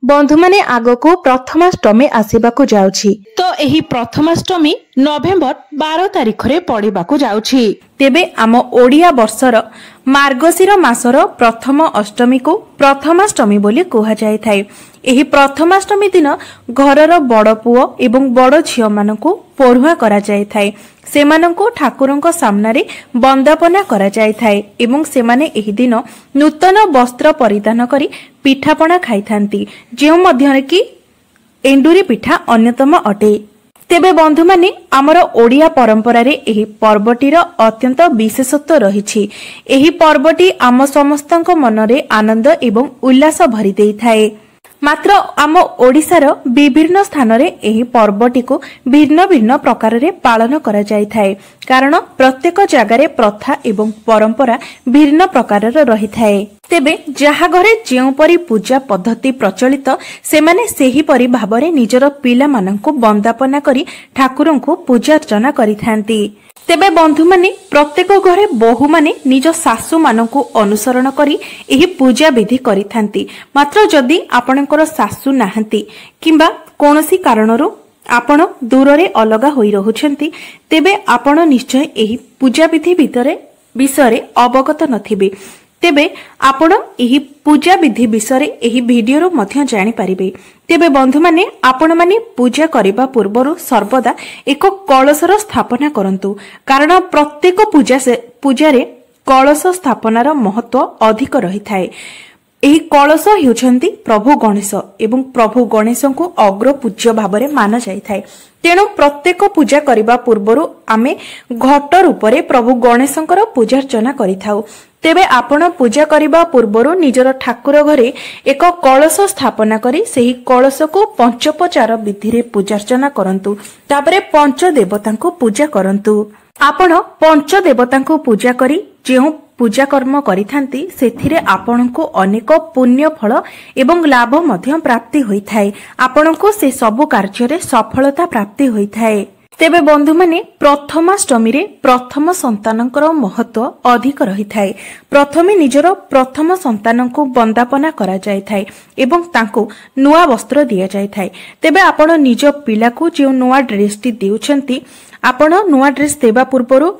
बंधु माने आगको प्रथमाष्टमी आसीबाकू जाउछि तो एही प्रथमाष्टमी नवेम्बर 12 तारिख रे पड़िबाकू जाउछि। तेबे आम ओडिया वर्षर मार्गशीर मासर प्रथम अष्टमी को प्रथमाष्टमी बोली कहा जाय थाए। एही प्रथमाष्टमी दिन घरर बड़ पुओ एवं बड़ झियो मानकू पढ़ुआ करा जाय थाए। सेमानंको ठाकुरंक सामनारे वंदना करा जाय थाए एवं सेमाने एही दिन नूतन वस्त्र परिधान करी पिठापଣା खाइथांती, जेउ मध्यरे कि एंडुरी पिठा अन्यतम अटे। तेबे बंधु माने आमर ओडिया परंपरा रे एही पर्वटीर अत्यंत विशेषत्व रहिछि। एही पर्वटी आम समस्तक मनरे आनंद एवं उल्लास भरी देई थाए। मात्र आम ओडिशार विभिन्न स्थान रे एही पर्वटी को भिन्न भिन्न प्रकार रे पालन करा जाय थाए, कारण प्रत्येक जगार प्रथा एवं परंपरा भिन्न प्रकार रही थाए। तेबे जहा घरे जेउ परी पूजा पद्धति प्रचलित सेमाने सेही परी भाबरे निजर पिला माननकु वंदना करी ठाकुरंकु पूजा अर्चना करिथांती। तेबे बंधु माने प्रत्येक घरे बहु माने निज सासु माननकु अनुसरण करी एही पूजा विधि करिथांती। मात्र जदि आपणकर सासु नाहंती किंबा कोनोसी कारणरो आपण दूर रे अलगा होई रहुछंती, तेबे आपण निश्चय एही पूजा विधि विषय अवगत नथिबे। तेबे आपण एही पूजा विधि विषय एही वीडियो रो मध्य जानि परिबे। तेबे बंधु माने आपण माने पूजा करिबा पूर्वरु सर्वदा एक कलशर स्थापना करंतु, कारण प्रत्येक पूजा रे कलश स्थापनार महत्व अधिक रही थाए। एही कलश हेउछंती प्रभु गणेश एवं प्रभु गणेशंकु अग्र पूज्य भाबरे मान जाय थाए। तेणु प्रत्येक पूजा करिबा पूर्वरु आमे घट रूपरे प्रभु गणेशंकर पूजा अर्चना करिथाउ। तेबे आपण पूजा करिबा पूर्वरु निजर ठाकुर घरे एक कलश स्थापना करी सेही कलश को पंचोपचार विधि रे पूजा अर्चना करंतु। तापरे पंच देवतांको पूजा करंतु। आपण पंच देवतांको पूजा करी जेउ पूजा कर्म करिथांती सेथिरे आपणको अनेक पुण्य फल एवं लाभ मध्य प्राप्ति होई थाए। आपणको से सब कार्य रे सफलता प्राप्ति होई थाए। तेबे बंधु माने प्रथमाष्टमी रे प्रथम संतानकर महत्व अधिक रही थाए। प्रथमे निजर प्रथम संतानको वंदना करा जाय थाए एवं तांको नुआ वस्त्र दिया जाय थाए। तेबे आपण निज पिलाको जे नुआ ड्रेस टी देउछंती, आपण नुआ ड्रेस देबा पूर्वरु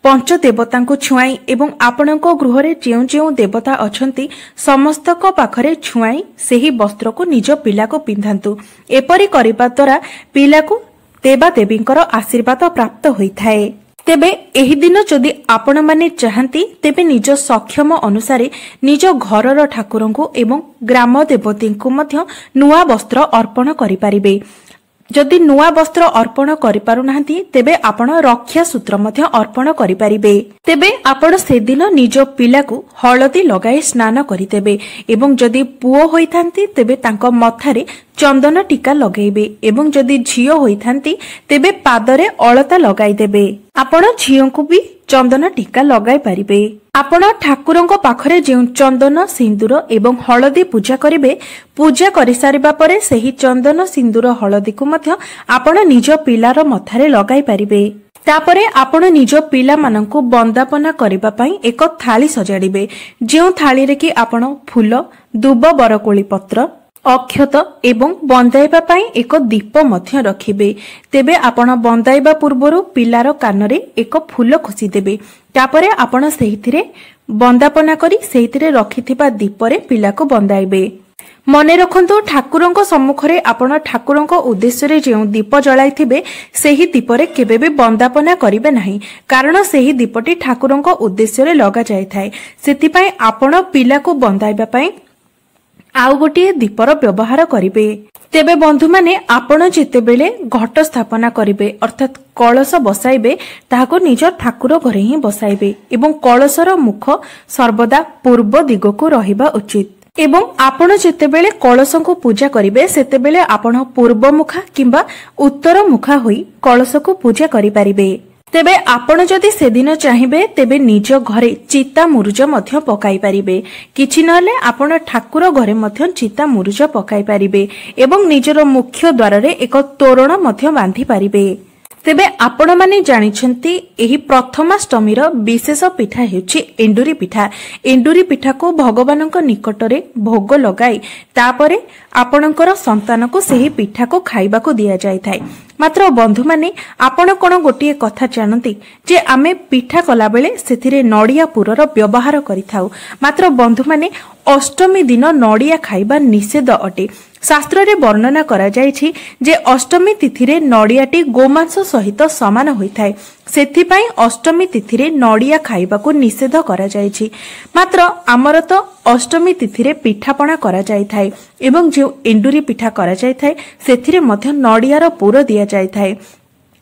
पंच देवतांको छुआई एवं आपणको गृह रे जेउ जेउ देवता अछंती समस्तक पाखरे छुआई सेही वस्त्र को निज पिला को पिंधांतु। एपरि करिबा द्वारा पिला को देवा देवींकर आशीर्वाद प्राप्त होई थाए। तेबे एही दिन जदि आपण माने चाहंती तेबे निज सक्षम अनुसारे निज घरर ठाकुरंको एवं ग्राम देवतींको मध्य नुआ वस्त्र अर्पण करि परिबे। जदि नुआ वस्त्र अर्पण करि पारु नाहंती तेबे आपण रक्षा सूत्र मध्य अर्पण करि परिबे। तेबे आपण से दिन निज पिला को हळदी लगाई स्नान करितेबे एवं जदि पुओ होइथांती तेबे तांको मथारे चंदन टीका लगेबे एवं जदि झियो होइथांती तेबे पादरे अलता लगाई देबे। आपण झियो को भी चंदन टीका लगाई परिबे। आपण ठाकुरंक पाखरे जेउ चंदन सिंदूर एवं हळदी पूजा करिबे, पूजा करि सारिबा परे सेही चंदन सिंदूर हळदी को मध्य आपण निज पिलार मथारे लगाई परिबे। तापरे आपण निज पिला माननकु वंदना करिबा पई एक थाली सजाडिबे, जेउ थाली रे कि आपण फूल, दुब, बरकोली पत्र, अक्षत एवं बंदाइबा पई एक दीप मध्य रखिबे। तेबे आपण बंदाइबा पूर्वरु पिलार कानरे एक फूल खोसी देबे। तापरे आपण सेहिथिरे वंदना करी सेहिथिरे रखिथिबा दीपरे पिला को बंदाइबे। मने रखंतु ठाकुरंको सम्मुखरे आपण ठाकुरंको उद्देश्य रे जेउ दीप जळाइथिबे सेही दीपरे केबे भी वंदना करिवे नाही, कारण सेही दीपटी ठाकुरंको उद्देश्य रे लगा जाय थाए। सेति पई आपण पिला को बंदाइबा पई आउ गोटे दीपर व्यवहार करिवे। तेबे बंधु माने आपण जेतेबेले घट स्थापना करिवे अर्थात कलश बसाइबे ताहाको निज ठाकुर घरे ही बसाइबे एवं कलशर मुख सर्वदा पूर्व दिगको रहिबा उचित। एवं आपण जेतेबेले कलशको पूजा करिवे सेतेबेले आपण पूर्व मुखा किंबा उत्तर मुखा होई कलशको पूजा करि परिबे। तेबे आपण जदि सेदिन चाहिबे तेबे निज घरे चिता मुरुज मध्य पकाई परिबे। किछि नले आपण ठाकुर घरे मध्य चिता मुरुज पकाई परिबे एवं निजर मुख्य द्वार रे एक तोरण मध्य बांधी परिबे। तेबे आपण माने जानिछंती एही प्रथमाष्टमीर विशेष पिठा हेउछि एंडुरी पिठा। एंडुरी पिठा को भगवानक निकटरे भोग लगाई तापरे आपणकर संतान को सेही पिठा को खाइबा को दिया जाय थाए। मात्र बंधु माने आपण कोन गोटिए कथा जानती जे आमे पिठा कला बेले सेथिरे नडिया पुरर व्यवहार करिथाउ। मात्र बंधु माने अष्टमी दिन नडिया खाइबा निषेध अटे। शास्त्र रे वर्णना करा जायछि जे अष्टमी तिथि रे नडियाटी गोमांस सहित समान होइथाय। सेथिपाई अष्टमी तिथि रे नडिया खाइबा को निषेध करा जायछि। मात्र आमर तो अष्टमी तिथि रे पिठापणा करा जायथाय एवं जे एंडुरी पिठा करा जायथाय सेथिरे मध्य नडियार पुर दिया जायथाय।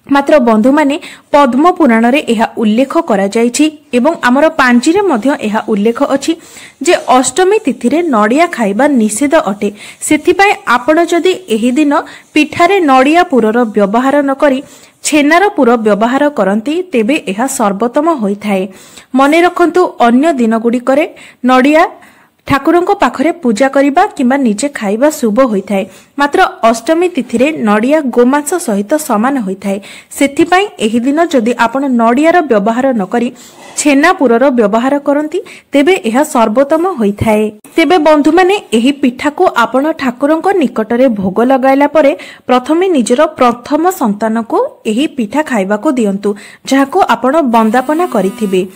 मात्र बंधु माने पद्म पुराण रे एहा उल्लेख करा जायछि एवं आमर पांजी रे मध्य एहा उल्लेख अछि जे अष्टमी तिथि रे नडिया खाइबा निषेध अटे। सेथिपाई आपण जदि एही दिन पिठारे नडिया पुरर व्यवहार न करी छेनार पुर व्यवहार करती तेबे एहा सर्वोत्तम होइथाए। मने रखंतु अन्य दिन गुडिकरे नडिया ठाकुरंको पाखरे पूजा करिबा किंबा निजे खाइबा शुभ होइथाए। मात्र अष्टमी तिथि रे नडिया गोमांस सहित समान होइथाए। सेथिपाई एही दिन जदि आपण नडियार व्यवहार न करी छेना पुरर व्यवहार करती तेबे एहा सर्वोत्तम होइथाए। तेबे बंधु माने एही पिठा को आपण ठाकुरंको निकटरे भोग लगाइला परे प्रथमे निजर प्रथम संतान को एही पिठा खाइबा को दियंतु जाहाको आपण बंदापना करिथिबे।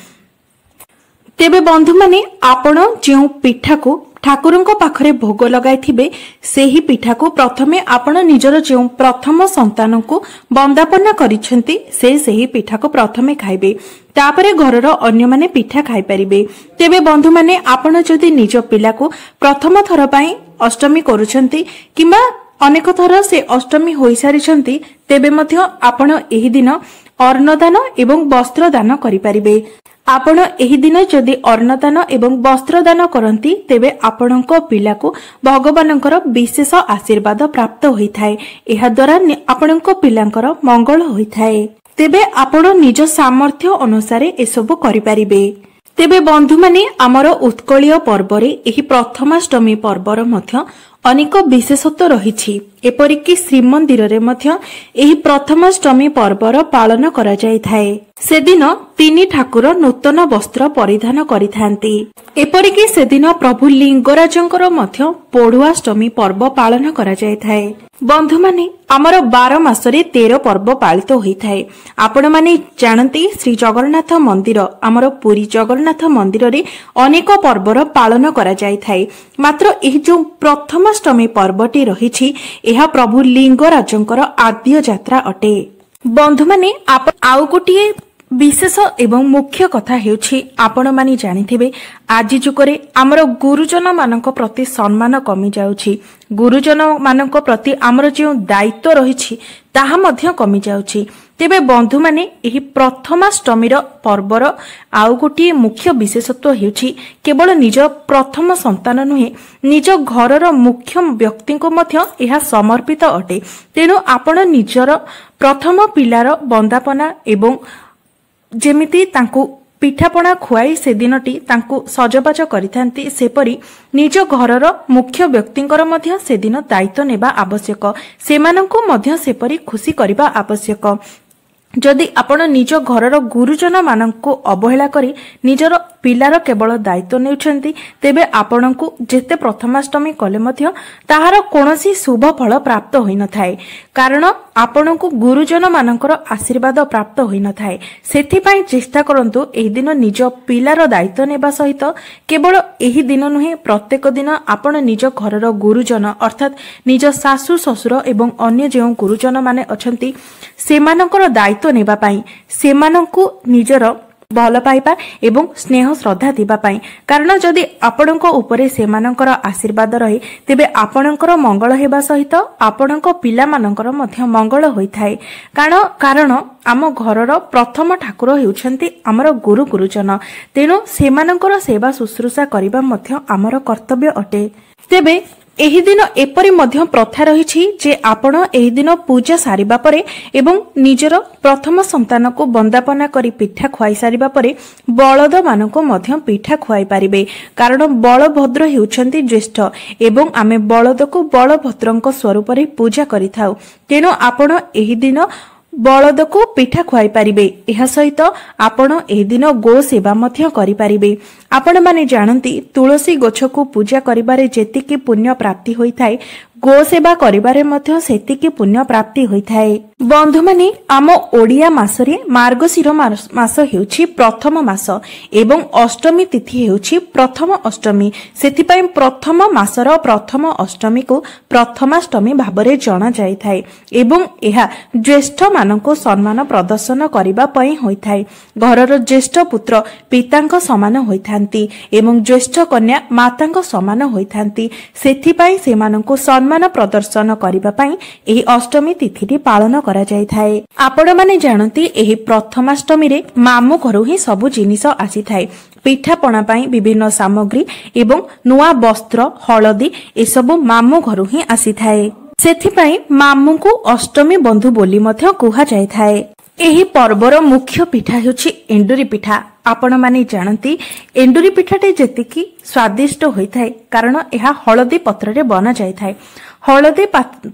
तेबे बंधु माने आपण जेउ पिठा को ठाकुरंको पाखरे भोग लगाइथिबे सेही पिठा को प्रथमे आपण निजर जेउ प्रथम संतान को बंदापना करिसेंती सेही पिठा को प्रथमे खाइबे। तापरे घरर अन्य माने पिठा खाइ परिबे। तेबे बंधु माने आपण जदि निज पिला को प्रथम थर पई अष्टमी करूछंती किंबा अनेक थर से अष्टमी होई सारिछंती तेबे मध्य आपण एही दिन अन्नदान एवं वस्त्र दान करि परिबे। आपण एही दिन जदि अन्नदान एवं वस्त्र दान करती तेबे आपणको पिला को भगवानकर विशेष आशीर्वाद प्राप्त होइथाए। एहा द्वारा आपणको पिलांकर मंगल होइथाए। तेबे आपण निज सामर्थ्य अनुसार एसबु करि परिबे। तेबे बंधु माने आमर उत्कळीय पर्वरे एही प्रथमाष्टमी पर्वर मध्य अनेक विशेषत्व रहिछि। एपरिकी श्रीमंदिर रे मध्य एही प्रथमाष्टमी पर्वर पालन करा जायथाए। सेदिन तीनी ठाकुर नूतन वस्त्र परिधान करिथांती। एपरिकी सेदिन प्रभु लिंगराजंकर मध्य पढ़ुआष्टमी पर्व पालन करा जायथाए। बंधु माने आमर 12 मासरे 13 पर्व पालित होइथाए। आपण माने जानती श्री जगन्नाथ मंदिर आमर पुरी जगन्नाथ मंदिर रे अनेक पर्वर पालन करा जायथाए। मात्र एही जो प्रथमाष्टमी पर्वटी रहिछि एहा प्रभु लिंगराजंकर आद्य यात्रा अटे। बंधु माने आउ गोटिए विशेष एवं मुख्य कथा हेउछि आपण माने जानिथिबे आज जुगरे आमर गुरुजन मानक प्रति सम्मान कमी जाउछि। गुरुजन मानक प्रति आमर जे दायित्व रहिछि ताहा मध्य कमी जाउछि। तेबे बंधु माने एही प्रथमाष्टमीर पर्वर आउ गोटिए मुख्य विशेषत्व हेउछि केवल निज प्रथम संतान नुहे निज घरर मुख्य व्यक्ति को मध्य एहा समर्पित अटे। तेनु आपण निजर प्रथम पिलार बंदापना एवं जेमिति तांकु पिठापणा खुआई से दिनटी तांकु सजबाज करिथांती सेपरी निज घरर मुख्य व्यक्तिंकर मध्य से दिन दायित्व नेबा आवश्यक। सेमानंकु मध्य सेपरी खुशी करिबा आवश्यक। जदि आपण निज घरर गुरुजन मानंकु अवहेला करी निजर पिलार केवल दायित्व नेउछंती तेबे आपणंकु जेते प्रथमाष्टमी कले मध्य ताहार कोनोसी शुभ फल प्राप्त होई न थाए। कारण आपणंकु गुरुजन मानंकर आशीर्वाद प्राप्त होई न थाए। सेथि पई चेष्टा करंतु एही दिन निज पिलार दायित्व नेबा सहित केवल एही दिन नुहे प्रत्येक दिन आपण निज घरर गुरुजन अर्थात निज सासु ससुर एवं अन्य जेउ गुरुजन माने अछंती सेमानकर दायित्व नेबा पाई सेमानंकु निजर भल पाइबा एवं स्नेह श्रद्धा दिबा पाई। कारण जदि आपणको उपरे सेमानकर आशीर्वाद रहे तेबे आपणकर मंगल हेबा सहित आपणको पिला मानकर मध्य मंगल होइथाए। कारण आम घरर प्रथम ठाकुर हेउछंती आमर गुरु गुरुजन। तेनु सेमानकर सेवा शुश्रूषा करिबा मध्य आमर कर्तव्य अटे। तेबे एही दिन एपरि मध्य प्रथा रहिछि जे आपण एही दिन पूजा सारिबा परे एवं निजर प्रथम संतान को बंदापना करी पिठा खुआई सारिबा परे बलद मानको मध्य पिठा खुआई पारिबे। कारण बलभद्र हेउछंती ज्येष्ठ एवं आमे बलद को बलभद्रଙ୍କ स्वरूप रे पूजा करिथाउ। तेनो आपण एही दिन बलद को पिठा खुआई पारिबे। एहा सहित आपण एही दिन गो सेवा मध्य करि पारिबे। आपण माने जानती तुलसी गछ को पूजा करिबारे जेतिकी पुण्य प्राप्ति होइथाय गो सेवा करिबारे मध्य सेतिकी पुण्य प्राप्ति होइथाय। बंधु माने आम ओडिया मासरे मार्गशीर मास हेउछि प्रथम मास एवं अष्टमी तिथि हेउछि प्रथम अष्टमी। सेतिपय प्रथम मासर प्रथम अष्टमी को प्रथमाष्टमी भाबरे जणा जायथाय एवं एहा ज्येष्ठ मानको सम्मान प्रदर्शन करिबा पई होइथाय। घरर ज्येष्ठ पुत्र पितांक समान होइथांती एवं ज्येष्ठ कन्या मातांक समान होइथांती। सेतिपय सेमानको सम्मान प्रदर्शन करिबा पई एही अष्टमी तिथिटी पालन करा जायथाय। आपण माने जानती एही प्रथमाष्टमी रे मामु घरु ही सबु जिनिस आसीथाय। पिठा पणा पई विभिन्न सामग्री एवं नुआ वस्त्र हळदी एसबु मामु घरु ही आसीथाय। सेथिपई मामु को अष्टमी बंधु बोली मध्य कुहा जायथाय। एही पर्वर मुख्य पिठा हेउछि एंडुरी पिठा। आपण माने जानती एंडुरी पिठाटे जेतिकी स्वादिष्ट होइथाय कारण एहा हळदी पत्र रे बना जायथाय। हळदी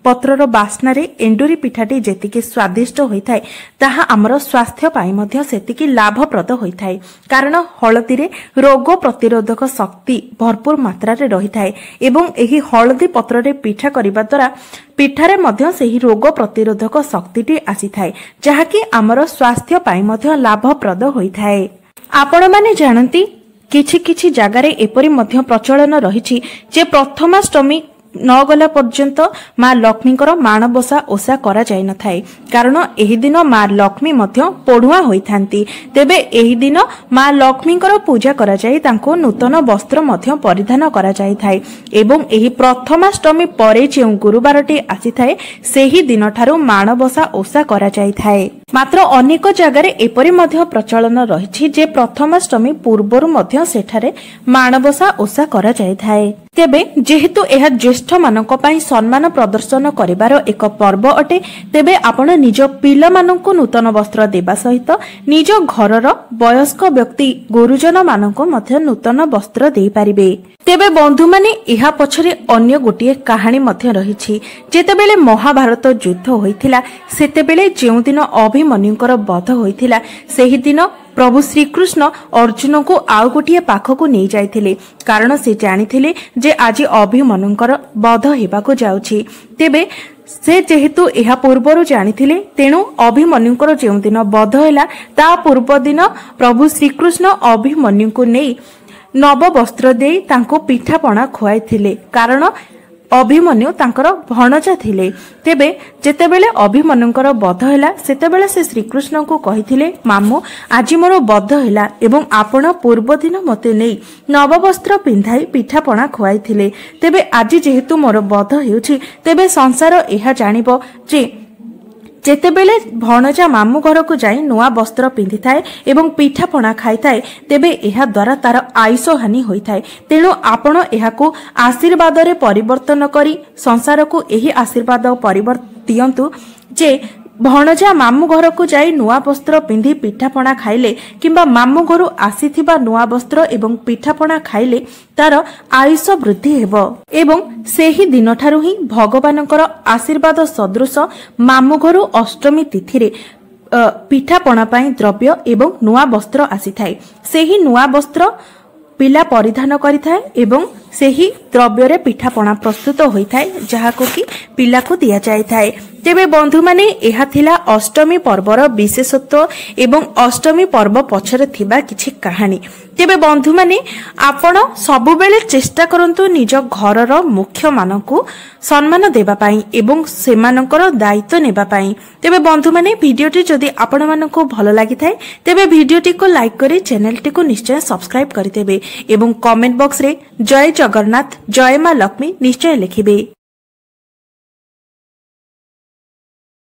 पत्रर बास्ना रे एंडुरी पिठाटी जेतिकी स्वादिष्ट होइथाय ताहा हमर स्वास्थ्य पाई मध्य सेतिकी लाभप्रद होइथाय कारण हळदी रे रोग प्रतिरोधक शक्ति भरपूर मात्रा रे रहिथाय एवं एही हळदी पत्र रे पिठा करिबा द्वारा पिठारे मध्य सेही रोग प्रतिरोधक शक्तिटी आसीथाय जहाकी हमर स्वास्थ्य पाई मध्य लाभप्रद होइथाय। आपण माने जानती किछि किछि जगारे एपरि मध्य प्रचलन रहिछि जे प्रथमाष्टमी न गला पर्यंत माँ लक्ष्मीकर माणबसा ओषा करा जाय न थाए कारण एही दिन माँ लक्ष्मी मध्य पढ़ुआ होइथांती। तेबे एही दिन माँ लक्ष्मीकर पूजा करा जाय तांको नूतन वस्त्र मध्य परिधान करा जाय थाए एवं एही प्रथमाष्टमी परे जे गुरुवारटी आसी थाए सेही दिन ठारू माणबसा ओषा करा जाय थाए। मात्र अनेक जगारे एपरि मध्य प्रचलन रहिछि जे प्रथमाष्टमी पूर्वरु मध्य सेठारे माणबसा ओषा करा जाय थाए। तेबे जेहेतु एहा ज्येष्ठ मानक पई सम्मान प्रदर्शन करिवार एक पर्व अटे तेबे आपण निज पिला माननको नूतन वस्त्र देबा सहित निज घरर वयस्क व्यक्ति गुरुजन माननको मध्य नूतन वस्त्र देई पारिबे। तेबे बंधु माने एहा पछरे अन्य गोटिए कहानी मध्य रहिछि। जेतेबेले महाभारत युद्ध होइथिला सेतेबेले जेउ दिन अभिमन्युकर वध होइथिला सेही दिन प्रभु श्रीकृष्ण अर्जुन को आउ गोटिए पाखकु नहीं जाइथिले कारण से जानिथिले जे आज अभिमन्युकर वध हेबाकु जाउछि। तेबे से जेहेतु एहा पूर्वरु जानिथिले तेणु अभिमन्युकर जेउ दिन वध होला ता पूर्व दिन प्रभु श्रीकृष्ण अभिमन्यु को नहीं नव वस्त्र देई तांको पिठा पणा खुआइथिले कारण अभिमन्यु तांकर भणजा थिले। तेबे जेतेबेले अभिमन्युकर वध होला सेतेबेले से श्रीकृष्ण को कहिथिले मामू आज मोर वध होला एवं आपण पूर्व दिन मते नेई नव वस्त्र पिंधाई पिठा पणा खुआइथिले। तेबे आज जेहेतु मोर वध हेउछि तेबे संसार एहा जानिबो जे जेतेबेले भणजा मामू घर को जाई नुआ वस्त्र पिंधि थाए एवं पिठा पणा खाई थाए तेबे एहा द्वारा तार आयुष हानि होई थाए। तेणु आपण एहाकू आशीर्वाद रे परिवर्तन करी संसार को एही आशीर्वाद दियंतु जे भणजा मामू घर को जाई नुआ वस्त्र पिंधि पिठापणा खाइले किंबा मामू घरु आसीथिबा नुआ वस्त्र एवं पिठापणा खाइले तार आयुष वृद्धि हेबो एवं सेही दिन ठारू ही भगवानकर आशीर्वाद सदृश मामू घरु अष्टमी तिथि रे पिठापणा पई द्रव्य एवं नुआ वस्त्र आसीथाय। सेही नुआ वस्त्र पिला परिधान करिथाय एवं सेही द्रव्य रे पिठापणा प्रस्तुत होइथाय जहाको कि पिला को दिया जायथाय। तेबे बंधु माने एहा थिला अष्टमी पर्वर विशेषत्व एवं अष्टमी पर्व पछरे थिबा किछि कहानी। तेबे बंधु माने आपण सबु बेले चेष्टा करंतु निज घरर मुख्य मानकु सम्मान देबा पई एवं सेमानकर दायित्व नेबा पई। तेबे बंधु माने भिडियोटी जदि आपण मानकु भलो लागि थाए तेबे भिडियोटी को लाइक करी चैनलटी को निश्चय सब्सक्राइब करि देबे एवं कमेंट बॉक्स रे जय जगन्नाथ जय मां लक्ष्मी निश्चय लिखिबे।